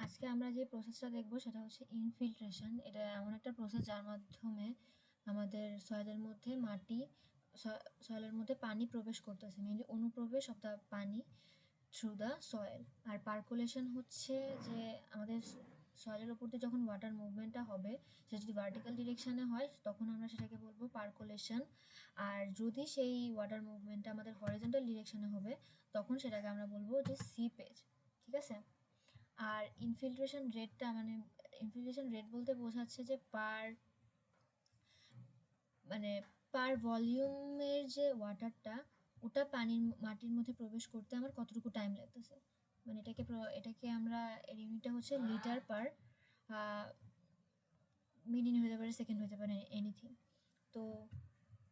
আজকে আমরা যে প্রসেসটা দেখবো সেটা হচ্ছে ইনফিল্ট্রেশন। এটা এমন একটা প্রসেস যার মাধ্যমে আমাদের সয়েলের মধ্যে সয়েলের মধ্যে পানি প্রবেশ করতেছে, মেনলি অনুপ্রবেশ of the pani through the soil. আর পার্কুলেশন হচ্ছে যে আমাদের সয়েলের ওপর দিয়ে যখন ওয়াটার মুভমেন্টটা হবে, সেটা যদি ভার্টিক্যাল ডিরেকশানে হয় তখন আমরা সেটাকে বলবো পার্কুলেশন। আর যদি সেই ওয়াটার মুভমেন্টটা আমাদের হরিজন্টাল ডিরেকশানে হবে তখন সেটাকে আমরা বলবো যে সিপেজ। ঠিক আছে। আর ইনফিল্ট্রেশন রেটটা ইনফিল্ট্রেশন রেট বলতে বোঝাচ্ছে যে পার ভলিউমের যে ওয়াটারটা ওটা মাটির মধ্যে প্রবেশ করতে আমার কতটুকু টাইম লাগতেছে। মানে এটাকে আমরা এর ইউনিটটা হচ্ছে লিটার পার মিনিট হতে পারে, সেকেন্ড হতে পারে, এনিথিং। তো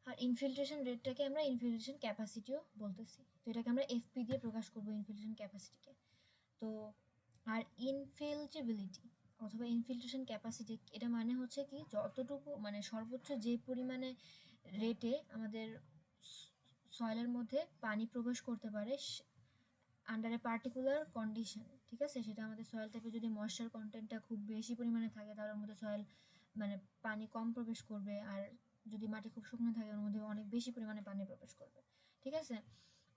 আর ইনফিল্ট্রেশন রেটটাকে আমরা ইনফিল্ট্রেশন ক্যাপাসিটিও বলতেছি। তো এটাকে আমরা এফপি দিয়ে প্রকাশ করবো ইনফিল্ট্রেশন ক্যাপাসিটিকে। তো আর ইনফিল্ট্রেবিলিটি অথবা ইনফিল্ট্রেশন ক্যাপাসিটি, এটা মানে হচ্ছে কি যতটুকু মানে সর্বোচ্চ যে পরিমাণে রেটে আমাদের সয়েলের মধ্যে পানি প্রবেশ করতে পারে আন্ডার এ পার্টিকুলার কন্ডিশন। ঠিক আছে, সেটা আমাদের সয়েল থেকে যদি ময়েশ্চার কন্টেন্টটা খুব বেশি পরিমাণে থাকে তাহলে ওর মধ্যে সয়েল মানে পানি কম প্রবেশ করবে, আর যদি মাটি খুব শুকনো থাকে ওর মধ্যে অনেক বেশি পরিমাণে পানি প্রবেশ করবে। ঠিক আছে।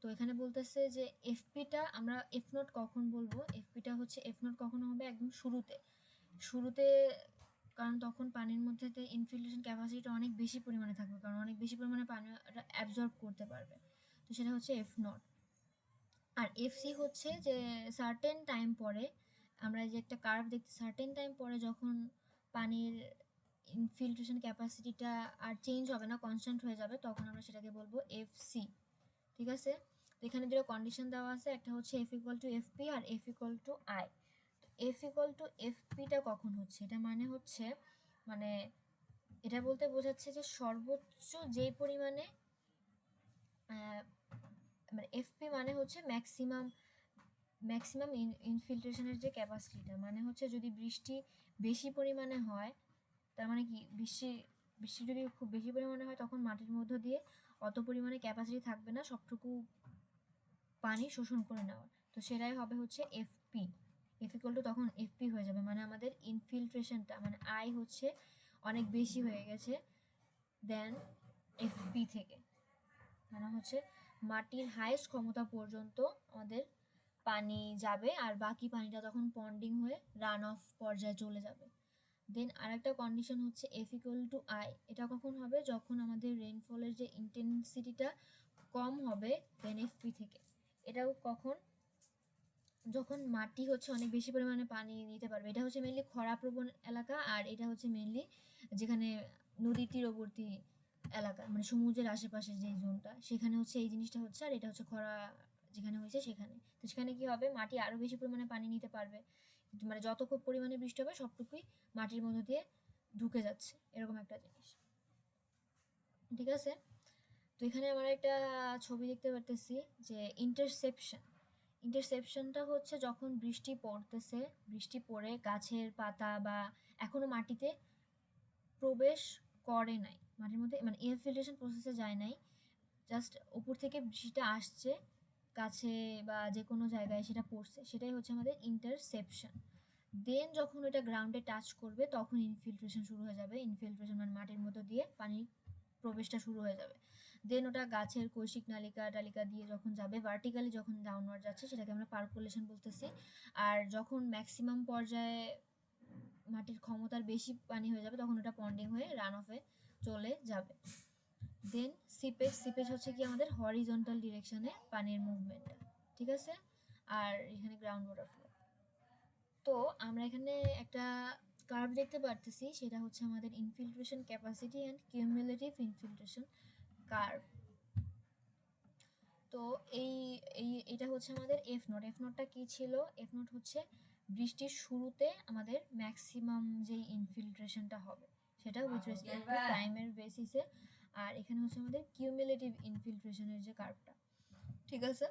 তো এখানে বলতেছে যে এফপিটা আমরা এফ নট কখন বলবো, এফপিটা হচ্ছে এফ নট কখন হবে একদম শুরুতে, কারণ তখন পানির মধ্যে ইনফিল্ট্রেশন ক্যাপাসিটিটা অনেক বেশি পরিমাণে থাকবে, কারণ অনেক বেশি পরিমাণে পানি অ্যাবজর্ব করতে পারবে। তো সেটা হচ্ছে এফ নট। আর এফসি হচ্ছে যে সার্টেন টাইম পরে, আমরা যে একটা কার্ভ দেখতে, সার্টেন টাইম পরে যখন পানির ইনফিল্ট্রেশন ক্যাপাসিটিটা আর চেঞ্জ হবে না, কনস্ট্যান্ট হয়ে যাবে, তখন আমরা সেটাকে বলবো এফসি। ঠিক আছে। তো এখানে দুটো কন্ডিশন দেওয়া আছে, একটা হচ্ছে এফ ইকুয়াল টু এফপি আর এফ ইকুয়াল টু আই। তো এফ ইকুয়াল টু এফপিটা কখন হচ্ছে, এটা মানে হচ্ছে মানে এটা বলতে বোঝাচ্ছে যে সর্বোচ্চ যেই পরিমাণে মানে এফপি মানে হচ্ছে ম্যাক্সিমাম ইনফিল্ট্রেশনের যে ক্যাপাসিটিটা, মানে হচ্ছে যদি বৃষ্টি বেশি পরিমাণে হয়, তার মানে কি বৃষ্টি যদি খুব বেশি পরিমাণে হয় তখন মাটির মধ্য দিয়ে অত পরিমাণে ক্যাপাসিটি থাকবে না সবটুকু পানি শোষণ করে নেওয়ার। তো সেটাই হবে হচ্ছে এফপি। এফ ইকুয়াল টু তখন এফপি হয়ে যাবে, মানে আমাদের ইনফিল্ট্রেশনটা মানে আই হচ্ছে অনেক বেশি হয়ে গেছে দেন এফপি থেকে। মানে হচ্ছে মাটির হাইয়েস্ট ক্ষমতা পর্যন্ত আমাদের পানি যাবে, আর বাকি পানিটা তখন পন্ডিং হয়ে রান অফ পর্যায়ে চলে যাবে। দেন আরেকটা কন্ডিশন হচ্ছে এফ ইকুয়াল টু আই। এটা কখন হবে, যখন আমাদের রেইনফলের যে ইন্টেন্সিটিটা কম হবে দেন এফপি থেকে। এটাও কখন, যখন মাটি হচ্ছে অনেক বেশি পরিমাণে পানি নিতে পারবে। এটা হচ্ছে মেনলি খরাপ্রবণ এলাকা, আর এটা হচ্ছে মেনলি যেখানে নদী তীরবর্তী এলাকা, মানে সমুদ্রের আশেপাশের যে জোনটা, সেখানে হচ্ছে এই জিনিসটা হচ্ছে। আর এটা হচ্ছে খরা যেখানে হয়েছে সেখানে। তো সেখানে কি হবে, মাটি আরও বেশি পরিমাণে পানি নিতে পারবে, মানে যত খুব পরিমাণে বৃষ্টি হবে সবটুকুই মাটির মধ্য দিয়ে ঢুকে যাচ্ছে, এরকম একটা জিনিস। ঠিক আছে। তো এখানে আমরা একটা ছবি দেখতে পারতেছি যে ইন্টারসেপশনটা হচ্ছে যখন বৃষ্টি পড়ে গাছের পাতা বা এখনো মাটিতে প্রবেশ করে নাই, মাটির মধ্যে মানে ইনফিল্ট্রেশন প্রসেসে যায় নাই, জাস্ট উপর থেকে বৃষ্টিটা আসছে গাছে বা যে কোনো জায়গায় সেটা পড়ছে, সেটাই হচ্ছে আমাদের ইন্টারসেপশন। দেন যখন ওটা গ্রাউন্ডে টাচ করবে তখন ইনফিল্ট্রেশন শুরু হয়ে যাবে। ইনফিল্ট্রেশন মানে মাটির মধ্যে দিয়ে পানির প্রবেশটা শুরু হয়ে যাবে। দেন ওটা গাছের কৈশিক টালিকা দিয়ে যখন যাবে, ভার্টিক্যালি যখন ডাউনওয়ার্ড যাচ্ছে সেটাকে আমরা পার্কুলেশন বলতেছি। আর যখন ম্যাক্সিমাম পর্যায়ে মাটির ক্ষমতার বেশি পানি হয়ে যাবে তখন ওটা পন্ডিং হয়ে রান অফে চলে যাবে। দেন সিপেজ হচ্ছে কি আমাদের হরিজন্টাল ডিরেকশনে পানির মুভমেন্টটা। ঠিক আছে। আর এখানে গ্রাউন্ড ওয়াটার ফ্লো। তো আমরা এখানে একটা কার্ভ দেখতে পারতেছি, সেটা হচ্ছে আমাদের infiltration capacity and cumulative infiltration curve. তো এটা হচ্ছে আমাদের এফ নটটা কি ছিল, এফ নট হচ্ছে বৃষ্টির শুরুতে আমাদের ম্যাক্সিমাম যেই ইনফিল্ট্রেশনটা হবে সেটা উইথ রেসপেক্ট টু টাইমের বেসিসে। আর এখানে হচ্ছে আমাদের কিউমুলেটিভ ইনফিল্ট্রেশনের যে কার্ভটা। ঠিক আছে।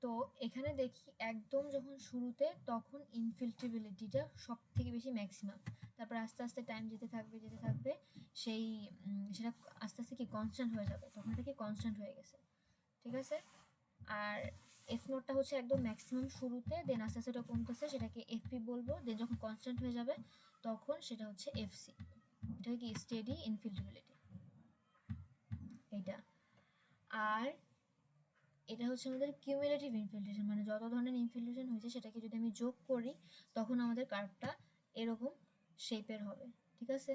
তো এখানে দেখি একদম যখন শুরুতে তখন ইনফিল্ট্রেবিলিটিটা সব থেকে বেশি ম্যাক্সিমাম, তারপর আস্তে আস্তে টাইম যেতে থাকবে সেই সেটা আস্তে আস্তে কি কনস্ট্যান্ট হয়ে যাবে, তখন এটা কি কনস্ট্যান্ট হয়ে গেছে। ঠিক আছে। আর এফ নটটা হচ্ছে একদম ম্যাক্সিমাম শুরুতে, দেন আস্তে আস্তে এটা কমতেছে, সেটাকে এফপি বলবো। দেন যখন কনস্ট্যান্ট হয়ে যাবে তখন সেটা হচ্ছে এফসি। এটা কি স্টেডি ইনফিল্ট্রেবিলিটি এটা। আর এটা হচ্ছে আমাদের কিউমুলেটিভ ইনফিল্ট্রেশন, মানে যত ধরনের ইনফিল্ট্রেশন হয়েছে সেটাকে যদি আমি যোগ করি তখন আমাদের কার্ভটা এরকম শেপের হবে। ঠিক আছে,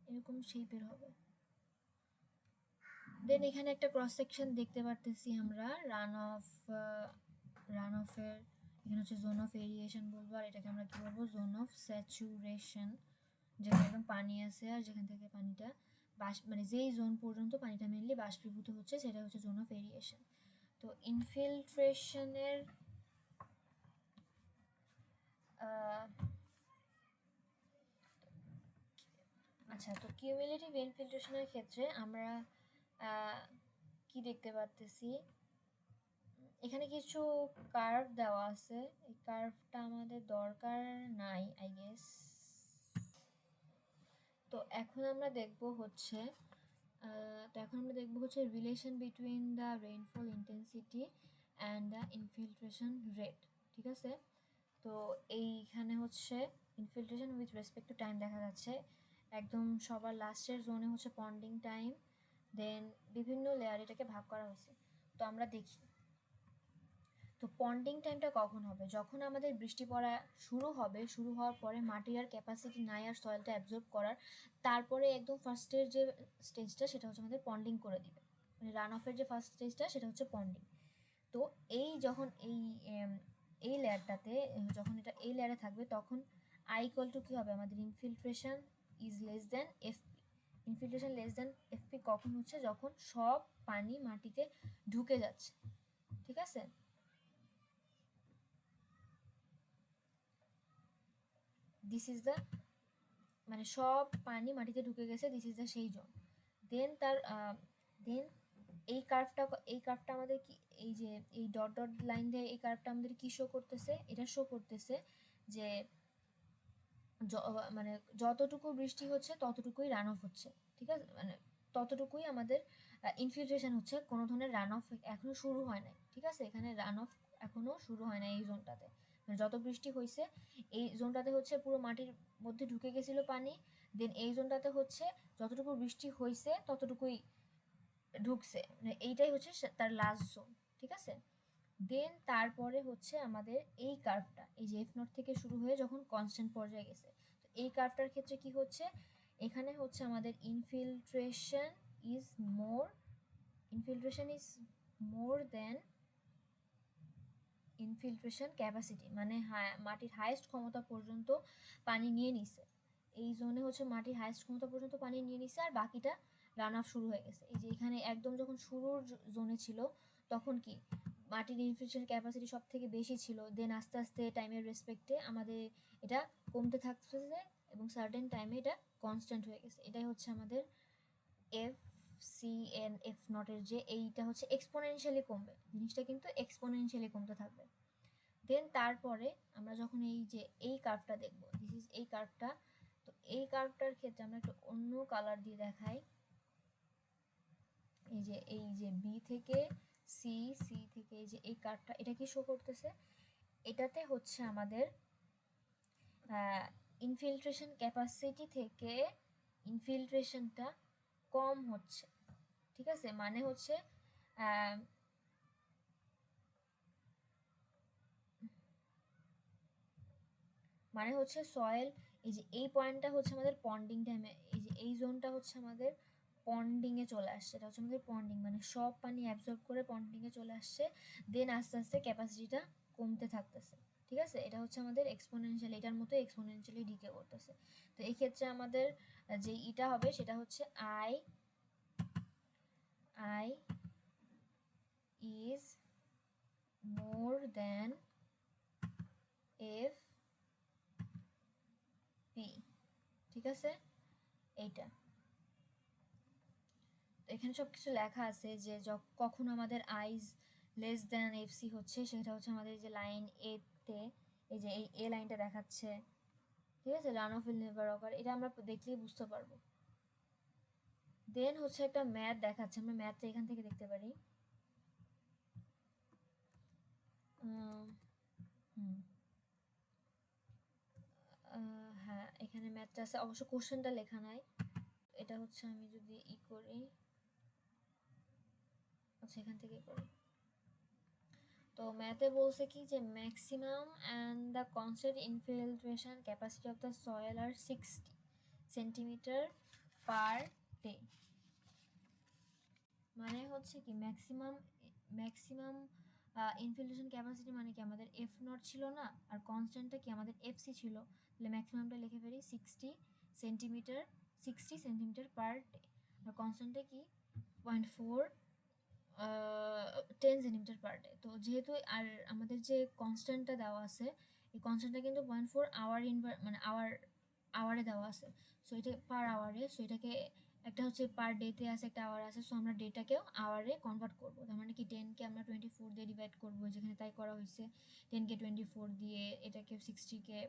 এরকম শেপের হবে। দেন এখানে একটা ক্রস সেকশন দেখতে পারতেছি আমরা রান অফের। এখানে হচ্ছে জোন অফ এরিয়েশন বলবো, আর এটাকে আমরা কি বলবো, জোন অফ স্যাচুরেশন, যেখানে একদম পানি আছে আর যেখান থেকে পানিটা মানে যেই জোন পর্যন্ত পানিটা মেনলি বাষ্পীভূত হচ্ছে সেটা হচ্ছে জোন অফ এরিয়েশন। তো ইনফিল্ট্রেশনের আচ্ছা, তো কিউমুলেটিভ ইনফিল্ট্রেশনের ক্ষেত্রে আমরা কি দেখতে পারতেছি, এখানে কিছু কার্ভ দেওয়া আছে, এই কার্ভটা আমাদের দরকার নাই আই গেস। তো এখন আমরা দেখব হচ্ছে relation between the rainfall intensity and the infiltration rate. ঠিক আছে, তো এইখানে হচ্ছে infiltration with respect to time দেখা যাচ্ছে। একদম সবার লাস্টের জোনে হচ্ছে পন্ডিং টাইম, দেন বিভিন্ন লেয়ার এটাকে ভাগ করা হয়েছে। তো আমরা দেখি, তো পন্ডিং টাইমটা কখন হবে, যখন আমাদের বৃষ্টি পড়া শুরু হবে, শুরু হওয়ার পরে মাটির আর ক্যাপাসিটি নাই আর সয়েলটা অ্যাবজর্ব করার, তারপরে একদম ফার্স্টের যে স্টেজটা সেটা হচ্ছে আমাদের পন্ডিং করে দিবে, মানে রান অফের যে ফার্স্ট স্টেজটা সেটা হচ্ছে পন্ডিং। তো এই যখন এই লেয়ারটাতে, যখন এটা এই লেয়ারে থাকবে তখন আই ইকুয়াল টু কী হবে, আমাদের infiltration is less than FP. Infiltration less than FP কখন হচ্ছে, যখন সব পানি মাটিতে ঢুকে যাচ্ছে। ঠিক আছে, দিস ইজ দ্য, মানে সব পানি মাটিতে ঢুকে গেছে, দিস ইজ দ্য সেই জোন। দেন দেন এই কার্ভটা আমাদের কি, এই যে এই ডট ডট লাইন দিয়ে এই কার্ভটা আমাদের কি শো করতেছে, এটা শো করতেছে যে মানে যতটুকু বৃষ্টি হচ্ছে ততটুকুই রান অফ হচ্ছে। ঠিক আছে, মানে ততটুকুই আমাদের ইনফিল্ট্রেশন হচ্ছে, কোনো ধরনের রান অফ এখনো শুরু হয় নাই। ঠিক আছে, এখানে রান অফ এখনো শুরু হয় না এই জোনটাতে, মানে যত বৃষ্টি হয়েছে এই জোনটাতে হচ্ছে পুরো মাটির মধ্যে ঢুকে গেছিল পানি। দেন এই জোনটাতে হচ্ছে যতটুকু বৃষ্টি হয়েছে ততটুকুই ঢুকছে, মানে এইটাই হচ্ছে তার লাস্ট জোন। ঠিক আছে, দেন তারপরে হচ্ছে আমাদের এই কার্ভটা, এই যে এফ নট থেকে শুরু হয়ে যখন কনস্ট্যান্ট পর্যায়ে গেছে, তো এই কার্ভটার ক্ষেত্রে কি হচ্ছে, এখানে হচ্ছে আমাদের is more than infiltration capacity, মানে মাটির হাইয়েস্ট ক্ষমতা পর্যন্ত পানি নিয়ে নিছে। এই জোনে হচ্ছে মাটির হাইয়েস্ট ক্ষমতা পর্যন্ত পানি নিয়ে নিছে, আর বাকিটা রান অফ শুরু হয়ে গেছে। এই যে এখানে একদম যখন শুরুর জোনে ছিল তখন কি মাটির ইনফিল্ট্রেশন ক্যাপাসিটি সব থেকে বেশি ছিল, দেন আস্তে আস্তে টাইমের রেসপেক্টে আমাদের এটা কমতে থাকতেছে এবং সার্টেন টাইমে এটা কনস্ট্যান্ট হয়ে গেছে। এটাই হচ্ছে আমাদের এফ সি এন এফ নটের যে এইটা হচ্ছে এক্সপোনেনশিয়ালি কমবে, জিনিসটা কিন্তু এক্সপোনেনশিয়ালি কমতে থাকবে। দেন তারপরে আমরা যখন এই যে এই কার্ভটা দেখব, দিস ইজ এই কার্ভটা, তো এই কার্ভটার ক্ষেত্রে আমরা একটু অন্য কালার দিয়ে দেখাই। এই যে বি থেকে সি, সি থেকে এই যে এই কার্ভটা, এটা কি শো করতেছে, এটাতে হচ্ছে আমাদের ইনফিল্ট্রেশন ক্যাপাসিটি থেকে ইনফিল্ট্রেশনটা কম হচ্ছে। ঠিক আছে, মানে হচ্ছে সয়েল, এই যে এই পয়েন্টটা হচ্ছে আমাদের পন্ডিং টাইমে, এই যে এই জোনটা হচ্ছে আমাদের পন্ডিংয়ে চলে আসছে, এটা হচ্ছে আমাদের পন্ডিং, মানে সব পানি অ্যাবজর্ব করে পন্ডিংয়ে চলে আসছে। দেন আস্তে আস্তে ক্যাপাসিটিটা কমতে থাকতেছে। ঠিক আছে, এটা হচ্ছে আমাদের এক্সপোনেনশিয়ালি, এটার মতো এক্সপোনেনশিয়ালি ডিকে করতেছে। তো এই ক্ষেত্রে আমাদের যে ইটা হবে সেটা হচ্ছে I is more than F P. ঠিক আছে, এইটা এখানে সব কিছু লেখা আছে যে কখন আমাদের আইজ লেস দেন এফসি হচ্ছে, সেটা হচ্ছে আমাদের যে লাইন এতে, এই যে এই এ লাইনটা দেখাচ্ছে। ঠিক আছে, রান অফ উইল নেভার অকার, এটা আমরা দেখলেই বুঝতে পারবো। দেন হচ্ছে একটা ম্যাথ দেখাচ্ছে, আমরা ম্যাথটা এখান থেকে দেখতে পারি। হ্যাঁ, এখানে ম্যাথটা আছে, অবশ্য কোশ্চেনটা লেখা নাই। এটা হচ্ছে আমি যদি করি, আচ্ছা এখান থেকে করি। তো ম্যাথে বলছে কি যে maximum and the constant infiltration capacity of the soil are 60 centimetre per day. মানে হচ্ছে কি ম্যাক্সিমাম ইনফিল্ট্রেশন ক্যাপাসিটি মানে কি আমাদের এফ নট ছিল না, আর কনস্ট্যান্টটা কি আমাদের এফসি ছিল, তাহলে ম্যাক্সিমামটা লিখে ফেলি 60 সেন্টিমিটার পার ডে, আর কনস্ট্যান্টটা কি 0.4 10 সেন্টিমিটার পার ডে। তো যেহেতু আর আমাদের যে কনস্ট্যান্টটা দেওয়া আছে, এই কনস্ট্যান্টটা কিন্তু 0.4 আওয়ার মানে আওয়ারে দেওয়া আছে। সো এটা পার আওয়ারে, সো এটাকে একটা হচ্ছে পার ডেতে আছে, একটা আওয়ার আছে, সো আমরা ডেটাকেও আওয়ারে কনভার্ট করবো। তার মানে কি 10কে আমরা 24 দিয়ে ডিভাইড করবো, যেখানে তাই করা হয়েছে। 10কে 24 দিয়ে, এটাকে 60কে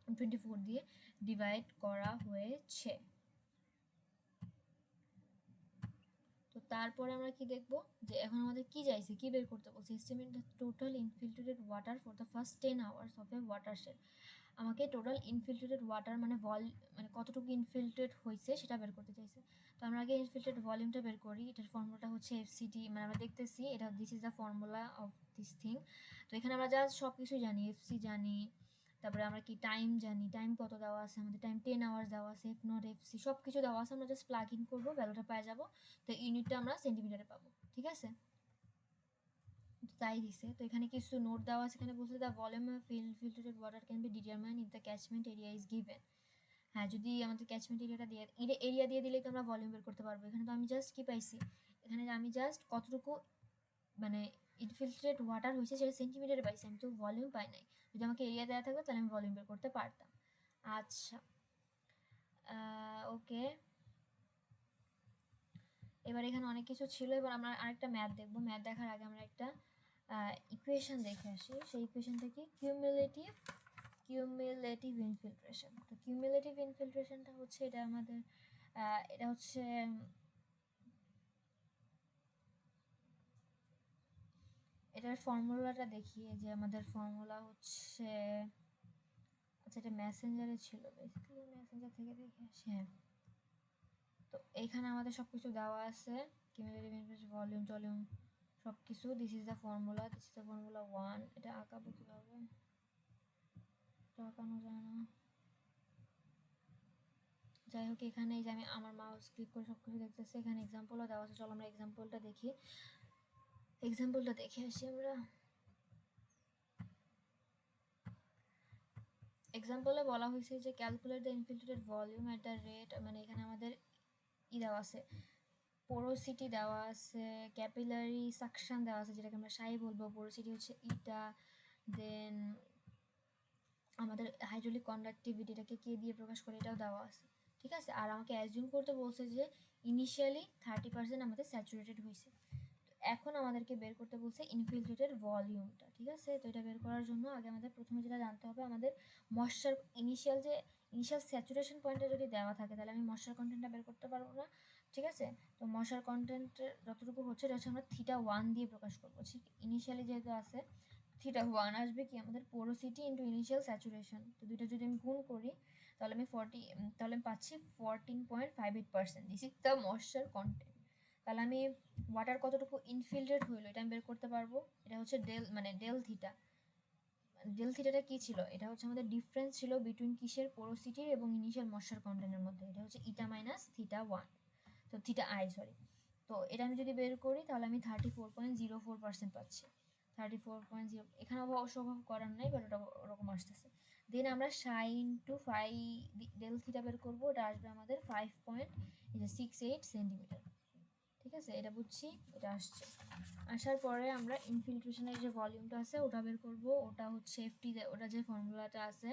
24 দিয়ে ডিভাইড করা হয়েছে। তো তারপরে আমরা কি দেখব, যে এখন আমাদের কি চাইছে, কি বের করতে বলছে, estimate the total infiltrated water for the first 10 hours of a watershed. আমাকে টোটাল ইনফিল্ট্রেটেড ওয়াটার মানে মানে কতটুকু ইনফিল্ট্রেট হয়েছে সেটা বের করতে চাইছে। তো আমরা আগে ইনফিল্ট্রেট ভলিউমটা বের করি। এটার ফর্মুলাটা হচ্ছে এফসিটি, মানে আমরা দেখতেছি এটা, this is the formula of this thing. তো এখানে আমরা জাস্ট সব কিছুই জানি, এফসি জানি, তারপরে আমরা কি টাইম জানি, টাইম কত দেওয়া আছে আমাদের, টাইম 10 আওয়ার্স দেওয়া আছে, এফ নট এফসি সব কিছু দেওয়া আছে। আমরা জাস্ট প্লাগ ইন করবো, ভ্যালুটা পেয়ে যাবো। তো ইউনিটটা আমরা সেন্টিমিটারে পাবো, ঠিক আছে। তাই দিছে। তো এখানে কিছু নোট দেওয়া আছে, এখানে বলছে the volume of filtered water can be determined if the catchment area is given. হ্যাঁ, যদি আমাদের ক্যাচমেন্ট এরিয়াটা দিয়ে এরিয়া দিয়ে দিলেই তো আমরা ভলিউম বের করতে পারবো। এখানে তো আমি জাস্ট কি পাইছি, এখানে আমি জাস্ট কতটুকু মানে ইনফিল্ট্রেট ওয়াটার হয়েছে সেটা সেন্টিমিটারে পাইছি, আমি তো ভলিউম পাই নাই। যদি আমাকে এরিয়া দেওয়া থাকতো তাহলে আমি ভলিউম বের করতে পারতাম। আচ্ছা, ওকে, এবার এখানে অনেক কিছু ছিল। এবার আমরা আরেকটা ম্যাথ দেখবো। ম্যাথ দেখার আগে আমরা একটা ইকুয়েশন দেখে আসি। সেই ইকুয়েশনটা কি, কিউমুলেটিভ ইনফিল্ট্রেশন। তো কিউমুলেটিভ ইনফিল্ট্রেশনটা হচ্ছে এটা আমাদের এটা হচ্ছে এটার ফর্মুলাটা দেখি, যে আমাদের ফর্মুলা হচ্ছে, আচ্ছা এটা মেসেঞ্জারে ছিল, বেসিক্যালি মেসেঞ্জার থেকে দেখে আসি। হ্যাঁ, তো এইখানে আমাদের সব কিছু দেওয়া আছে, কিউমুলেটিভ ইনফিল্ট্রেশন ভলিউম টলিউম সব কিছু। This is the formula, this is the formula 1। এটা আঁকাবো কীভাবে, এটা আঁকানো যায় না। যাই হোক, এখানে এই যে আমি আমার মাউস ক্লিক করে সব কিছু দেখতেছি, এখানে এক্সাম্পলও দেওয়া আছে। চলো আমরা এক্সাম্পলটা দেখে আসি। আমরা এক্সাম্পলে বলা হয়েছে যে calculate the infiltrated volume at the rate, মানে এখানে আমাদের দেওয়া আছে, পোরোসিটি দেওয়া আছে, ক্যাপিলারি সাকশন দেওয়া আছে, যেটাকে আমরা সাই বলবো। পোরোসিটি হচ্ছে ইটা, দেন আমাদের হাইড্রোলিক কন্ডাক্টিভিটিটাকে কে দিয়ে প্রকাশ করে এটাও দেওয়া আছে, ঠিক আছে। আর আমাকে অ্যাজিউম করতে বলছে যে ইনিশিয়ালি 30% আমাদের স্যাচুরেটেড হয়েছে। এখন আমাদেরকে বের করতে বলছে ইনফিল্ট্রেটেড ভলিউমটা, ঠিক আছে। তো এটা বের করার জন্য আগে আমাদের প্রথমে যেটা জানতে হবে, আমাদের ময়শ্চার ইনিশিয়াল স্যাচুরেশন পয়েন্টটা যদি দেওয়া থাকে তাহলে আমি ময়শ্চার কন্টেন্টটা বের করতে পারবো না, ঠিক আছে। তো ময়শ্চার কন্টেন্টের যতটুকু হচ্ছে এটা হচ্ছে আমরা θ1 দিয়ে প্রকাশ করবো, ঠিক। ইনিশিয়ালি যেহেতু আছে, θ1 আসবে কি আমাদের পোরোসিটি ইন্টু ইনিশিয়াল স্যাচুরেশন। তো দুইটা যদি আমি গুণ করি তাহলে আমি পাচ্ছি 14.58%। This is the moisture content. তাহলে আমি ওয়াটার কতটুকু ইনফিল্ট্রেট হইলো এটা আমি বের করতে পারবো। এটা হচ্ছে ডেল থিটা। ডেল থিটাটা কি ছিল, এটা হচ্ছে আমাদের ডিফারেন্স ছিল বিটুইন কিসের, পোরোসিটির এবং ইনিশিয়াল ময়শ্চার কন্টেন্টের মধ্যে। এটা হচ্ছে ইটা মাইনাস θ1, তো θi, সরি। তো এটা আমি যদি বের করি তাহলে আমি 34.04% পাচ্ছি। 34.0, এখানে অবশ্য করার নাই, বাট ওটা ওরকম আসতেছে। দেন আমরা সাই ইন্টু ফাই ডেল থিটা বের করবো, এটা আসবে আমাদের 5.68 সেন্টিমিটার, ঠিক আছে। এটা বুঝছি, এটা আসছে। আসার পরে আমরা ইনফিল্ট্রেশনের যে ভলিউমটা আছে ওটা বের করবো। ওটা হচ্ছে এফটি, ওটা যে ফর্মুলাটা আছে,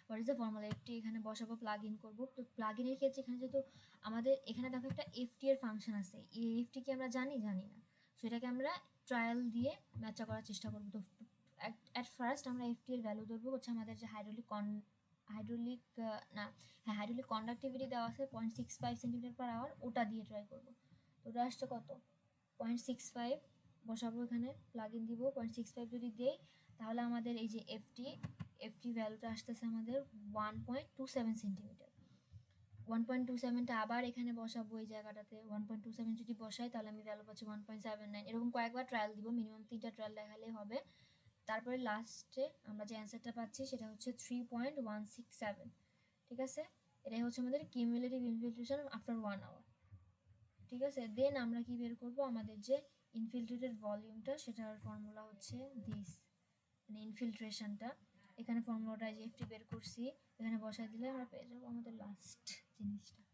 what is the formula, FT এখানে বসাবো, প্লাগ ইন করবো। তো প্লাগ ইনের ক্ষেত্রে এখানে যেহেতু আমাদের এখানে দেখো একটা এফটি এর ফাংশন আছে, এই এফটি কি আমরা জানি না, সো এটাকে আমরা ট্রায়াল দিয়ে ম্যাচা করার চেষ্টা করবো। তো অ্যাট ফার্স্ট আমরা এফটি এর ভ্যালু ধরবো হচ্ছে আমাদের যে হাইড্রোলিক কন্ডাক্টিভিটি দেওয়া আছে 0.65 সেন্টিমিটার পার আওয়ার, ওটা দিয়ে ট্রাই করবো। তো ওটা আসছে কত, 0.65 বসাবো, এখানে প্লাগ ইন দিব 0.65 যদি দেই তাহলে আমাদের এই যে এফটি ভ্যালুটা আসতেছে আমাদের 1.27 সেন্টিমিটার। 1.27টা আবার এখানে বসাবো এই জায়গাটাতে, 1.27 যদি বসাই তাহলে আমি ভ্যালু পাচ্ছি 1.79। এরকম কয়েকবার ট্রায়াল দিব, মিনিমাম 3টা ট্রায়াল দেখালেই হবে। তারপরে লাস্টে আমরা যে অ্যান্সারটা পাচ্ছি সেটা হচ্ছে 3.167। ঠিক আছে, এটাই হচ্ছে আমাদের কিউমুলেটিভ ইনফিল্ট্রেশন আফটার 1 আওয়ার। ঠিক আছে, দেন আমরা কি বের করব, আমাদের যে ইনফিল্ট্রেটেড ভলিউমটা সেটার ফর্মুলা হচ্ছে দিস, মানে ইনফিল্ট্রেশনটা। এখানে ফর্মুলাটা যে এফটি বের করছি এখানে বসাই দিলে আমরা পেয়ে যাবো আমাদের লাস্ট জিনিসটা।